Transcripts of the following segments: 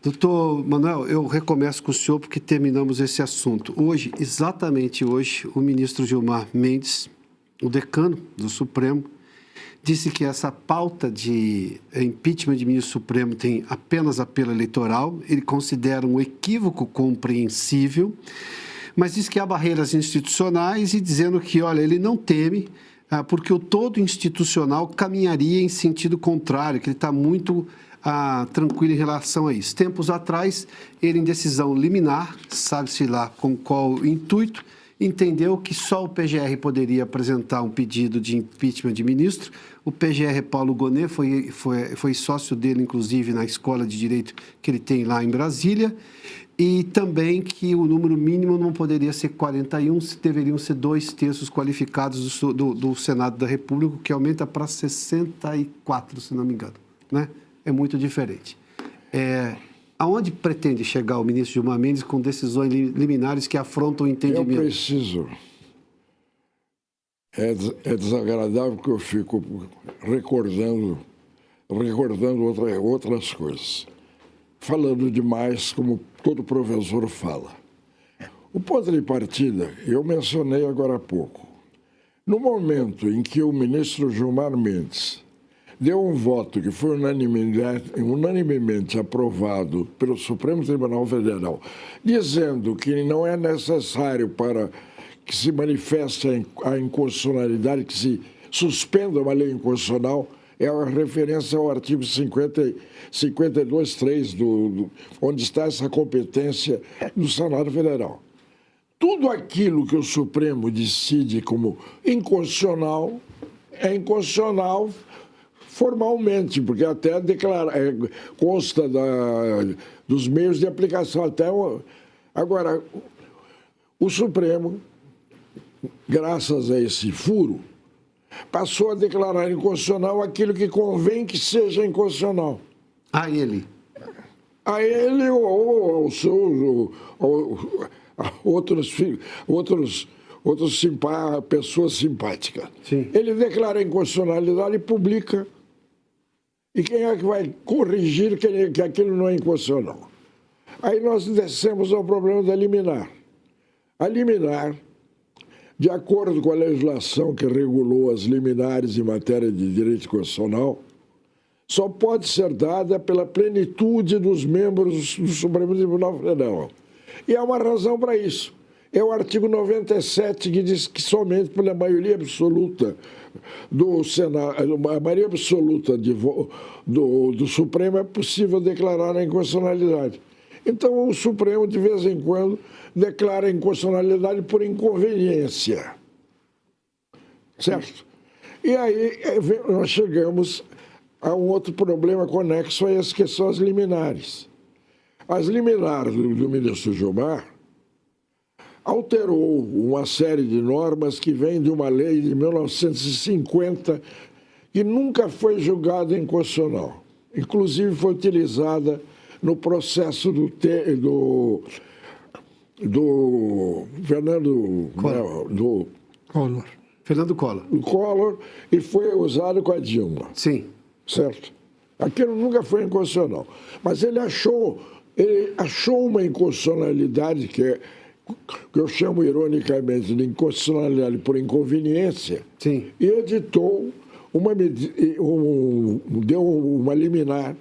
Doutor Manuel, eu recomeço com o senhor porque terminamos esse assunto. Hoje, exatamente hoje, o ministro Gilmar Mendes, o decano do Supremo, disse que essa pauta de impeachment de ministro Supremo tem apenas apelo eleitoral. Ele considera um equívoco compreensível, mas diz que há barreiras institucionais e dizendo que, olha, ele não teme, porque o todo institucional caminharia em sentido contrário, que ele está muito tranquilo em relação a isso. Tempos atrás, ele, em decisão liminar, sabe-se lá com qual intuito, entendeu que só o PGR poderia apresentar um pedido de impeachment de ministro. O PGR Paulo Gonet foi sócio dele, inclusive, na Escola de Direito que ele tem lá em Brasília, e também que o número mínimo não poderia ser 41, deveriam ser 2/3 qualificados do Senado da República, que aumenta para 64, se não me engano, né? É muito diferente. Aonde pretende chegar o ministro Gilmar Mendes com decisões liminares que afrontam o entendimento? Eu preciso. É desagradável que eu fico recordando outras coisas. Falando demais, como todo professor fala. O ponto de partida, eu mencionei agora há pouco. No momento em que o ministro Gilmar Mendes deu um voto que foi unanimemente aprovado pelo Supremo Tribunal Federal, dizendo que não é necessário para que se manifeste a inconstitucionalidade, que se suspenda uma lei inconstitucional, é a referência ao artigo 52.3, onde está essa competência do Senado Federal. Tudo aquilo que o Supremo decide como inconstitucional, é inconstitucional formalmente, porque até consta dos meios de aplicação. Agora, o Supremo, graças a esse furo, passou a declarar inconstitucional aquilo que convém que seja inconstitucional. A ele? A ele ou ao seu... pessoas simpáticas. Sim. Ele declara a inconstitucionalidade e publica. E quem é que vai corrigir que aquilo não é inconstitucional? Aí nós descemos ao problema da liminar. A liminar, de acordo com a legislação que regulou as liminares em matéria de direito constitucional, só pode ser dada pela plenitude dos membros do Supremo Tribunal Federal. E há uma razão para isso. É o artigo 97 que diz que somente pela maioria absoluta do Senado, a maioria absoluta do Supremo é possível declarar a inconstitucionalidade. Então o Supremo, de vez em quando, declara a inconstitucionalidade por inconveniência. Certo? E aí nós chegamos a um outro problema conexo a essas questões liminares. As liminares do ministro Gilmar alterou uma série de normas que vem de uma lei de 1950 que nunca foi julgada inconstitucional. Inclusive foi utilizada no processo do Fernando Collor, e foi usado com a Dilma. Sim. Certo? Aquilo nunca foi inconstitucional. Mas ele achou uma inconstitucionalidade que eu chamo ironicamente de inconstitucionalidade por inconveniência. Sim. E editou deu uma liminar,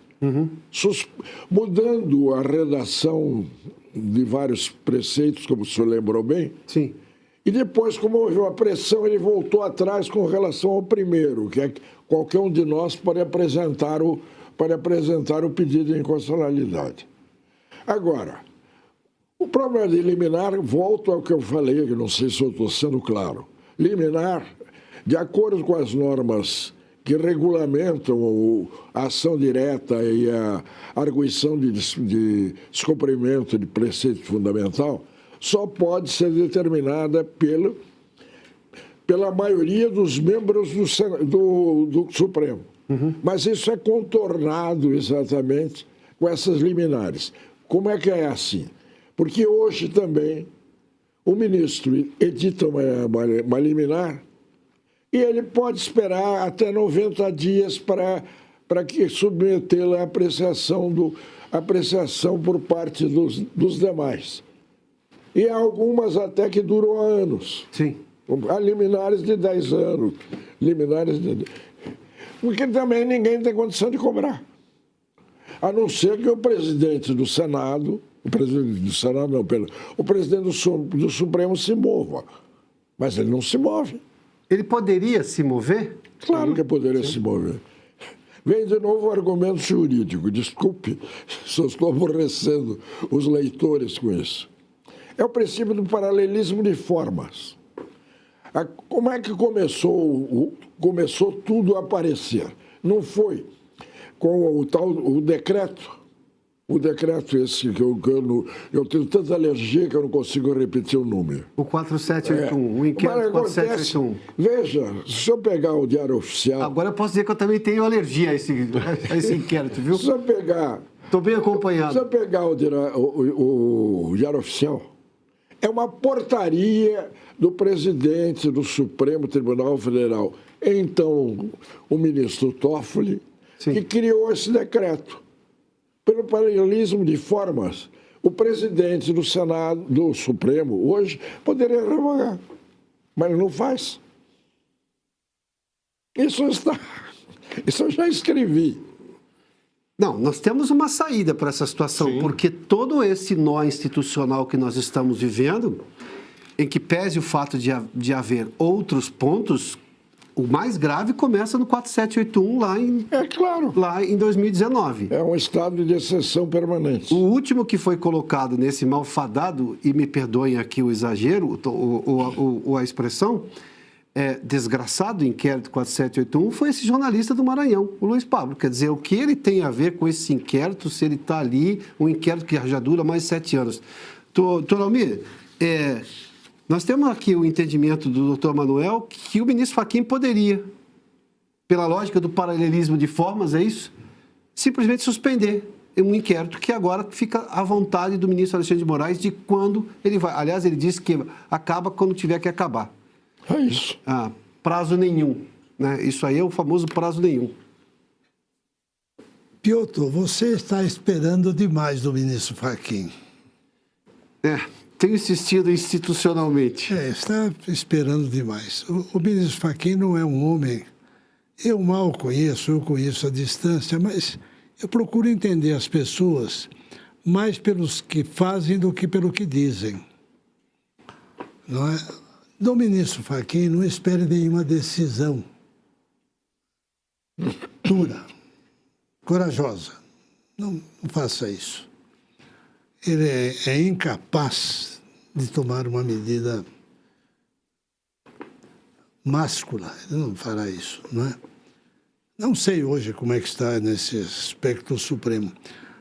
mudando a redação de vários preceitos, como o senhor lembrou bem. Sim. E depois, como houve uma pressão, ele voltou atrás com relação ao primeiro, que é que qualquer um de nós pode apresentar o pedido de inconstitucionalidade. Agora, o problema de liminar, volto ao que eu falei, que não sei se eu estou sendo claro. Liminar, de acordo com as normas que regulamentam a ação direta e a arguição de descumprimento de preceito fundamental, só pode ser determinada pela maioria dos membros do Supremo. Mas isso é contornado exatamente com essas liminares. Como é que é assim? Porque hoje também o ministro edita uma liminar e ele pode esperar até 90 dias para que submetê-la à apreciação apreciação por parte dos demais. E algumas até que duram há anos. Sim. Há liminares de 10 anos, liminares de... Porque também ninguém tem condição de cobrar. A não ser que o presidente do Senado, o presidente do Supremo se mova. Mas ele não se move. Ele poderia se mover? Claro que poderia se mover. Vem de novo o argumento jurídico. Desculpe, só estou aborrecendo os leitores com isso. É o princípio do paralelismo de formas. Como é que começou tudo a aparecer? Não foi com o decreto. O decreto esse que eu tenho tanta alergia que eu não consigo repetir o número. O 4781, o inquérito 4781. Veja, se eu pegar o Diário Oficial... Agora eu posso dizer que eu também tenho alergia a esse inquérito, viu? Se eu pegar... Estou bem acompanhado. Se eu pegar o Diário Oficial, é uma portaria do presidente do Supremo Tribunal Federal, então o ministro Toffoli, Sim. que criou esse decreto. Pelo paralelismo de formas, o presidente do Senado, do Supremo, hoje, poderia revogar, mas não faz. Isso eu já escrevi. Não, nós temos uma saída para essa situação, Sim. porque todo esse nó institucional que nós estamos vivendo, em que pese o fato de haver outros pontos, o mais grave começa no 4781 É claro. lá em 2019. É um estado de exceção permanente. O último que foi colocado nesse malfadado, e me perdoem aqui o exagero, ou a expressão, desgraçado inquérito 4781, foi esse jornalista do Maranhão, o Luiz Pablo. Quer dizer, o que ele tem a ver com esse inquérito, se ele está ali, um inquérito que já dura mais de 7 anos. Doutor Almir, nós temos aqui o entendimento do doutor Manuel que o ministro Fachin poderia, pela lógica do paralelismo de formas, é isso? Simplesmente suspender um inquérito que agora fica à vontade do ministro Alexandre de Moraes de quando ele vai. Aliás, ele disse que acaba quando tiver que acabar. É isso. Prazo nenhum. Né? Isso aí é o famoso prazo nenhum. Piotr, você está esperando demais do ministro Fachin. Tenho insistido institucionalmente. Está esperando demais. O ministro Fachin não é um homem... Eu mal conheço, eu conheço a distância, mas eu procuro entender as pessoas mais pelos que fazem do que pelo que dizem. Não é? Do ministro Fachin, não espere nenhuma decisão dura, corajosa. Não faça isso. Ele é incapaz de tomar uma medida máscula. Ele não fará isso, não é? Não sei hoje como é que está nesse aspecto Supremo.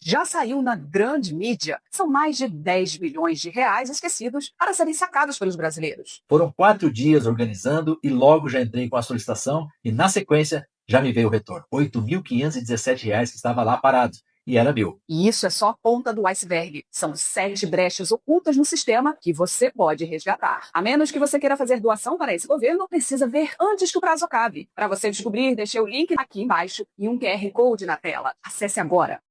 Já saiu na grande mídia. São mais de 10 bilhões de reais esquecidos para serem sacados pelos brasileiros. Foram 4 dias organizando e logo já entrei com a solicitação e, na sequência, já me veio o retorno. R$ 8.517 que estava lá parado. E era meu. E isso é só a ponta do iceberg. São 7 brechas ocultas no sistema que você pode resgatar. A menos que você queira fazer doação para esse governo, precisa ver antes que o prazo acabe. Para você descobrir, deixei o link aqui embaixo e um QR Code na tela. Acesse agora.